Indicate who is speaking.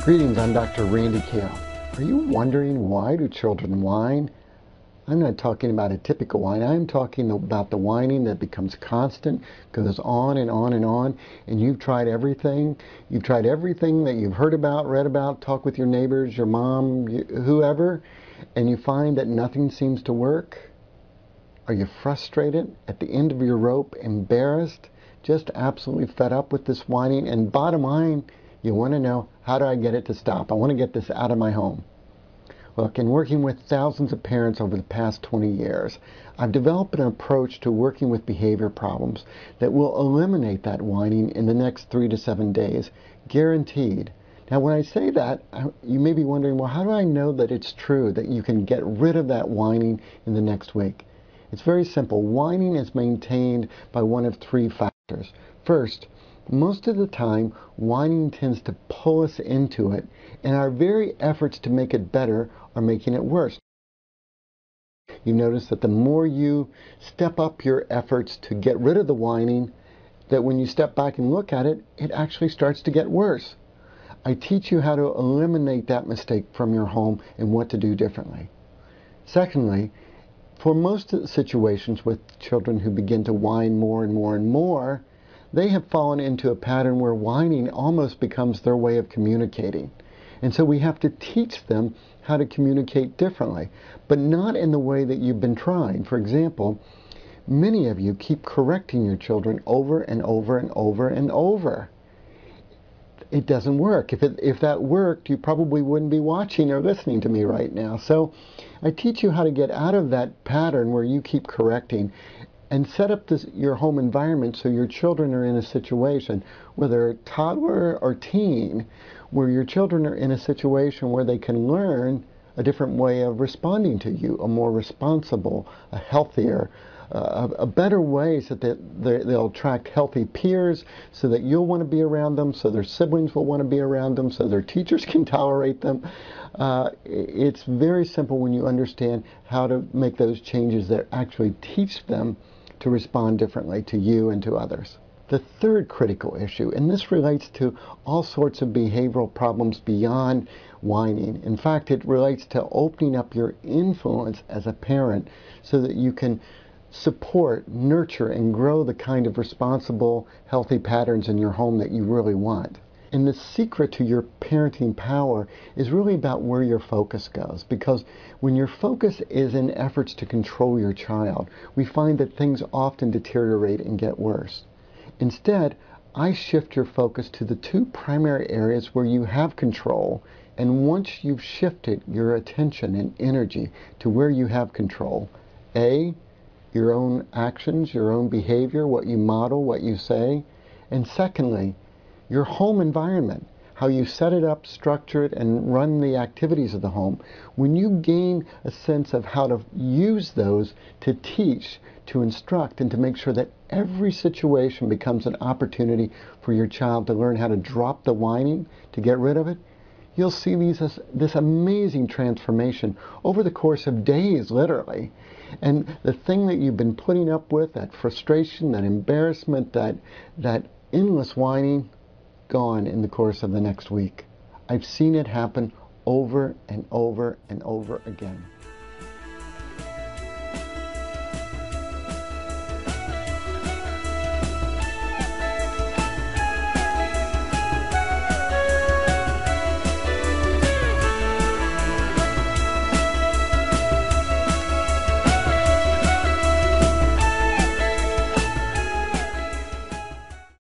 Speaker 1: Greetings, I'm Dr. Randy Kale. Are you wondering why do children whine? I'm not talking about a typical whine. I'm talking about the whining that becomes constant, goes on and on and on, and you've tried everything. You've tried everything that you've heard about, read about, talked with your neighbors, your mom, whoever, and you find that nothing seems to work. Are you frustrated, at the end of your rope, embarrassed, just absolutely fed up with this whining? And bottom line, you want to know, how do I get it to stop? I want to get this out of my home. Look, in working with thousands of parents over the past 20 years, I've developed an approach to working with behavior problems that will eliminate that whining in the next 3 to 7 days, guaranteed. Now, when I say that, you may be wondering, well, how do I know that it's true, that you can get rid of that whining in the next week? It's very simple. Whining is maintained by one of 3 factors. First, most of the time, whining tends to pull us into it, and our very efforts to make it better are making it worse. You notice that the more you step up your efforts to get rid of the whining, that when you step back and look at it, it actually starts to get worse. I teach you how to eliminate that mistake from your home and what to do differently. Secondly, for most of the situations with children who begin to whine more and more and more, they have fallen into a pattern where whining almost becomes their way of communicating. And so we have to teach them how to communicate differently, but not in the way that you've been trying. For example, many of you keep correcting your children over and over and over and over. It doesn't work. If that worked, you probably wouldn't be watching or listening to me right now. So I teach you how to get out of that pattern where you keep correcting and set up your home environment so your children are in a situation, whether toddler or teen, where your children are in a situation where they can learn a different way of responding to you, a more responsible, a healthier, a better way so that they'll attract healthy peers, so that you'll want to be around them, so their siblings will want to be around them, so their teachers can tolerate them. It's very simple when you understand how to make those changes that actually teach them to respond differently to you and to others. The third critical issue, and this relates to all sorts of behavioral problems beyond whining. In fact, it relates to opening up your influence as a parent so that you can support, nurture, and grow the kind of responsible, healthy patterns in your home that you really want. And the secret to your parenting power is really about where your focus goes. Because when your focus is in efforts to control your child, we find that things often deteriorate and get worse. Instead, I shift your focus to the 2 primary areas where you have control. And once you've shifted your attention and energy to where you have control, A, your own actions, your own behavior, what you model, what you say, and secondly, your home environment, how you set it up, structure it, and run the activities of the home. When you gain a sense of how to use those to teach, to instruct, and to make sure that every situation becomes an opportunity for your child to learn how to drop the whining, to get rid of it, you'll see this amazing transformation over the course of days, literally. And the thing that you've been putting up with, that frustration, that embarrassment, that endless whining, gone in the course of the next week. I've seen it happen over and over and over again.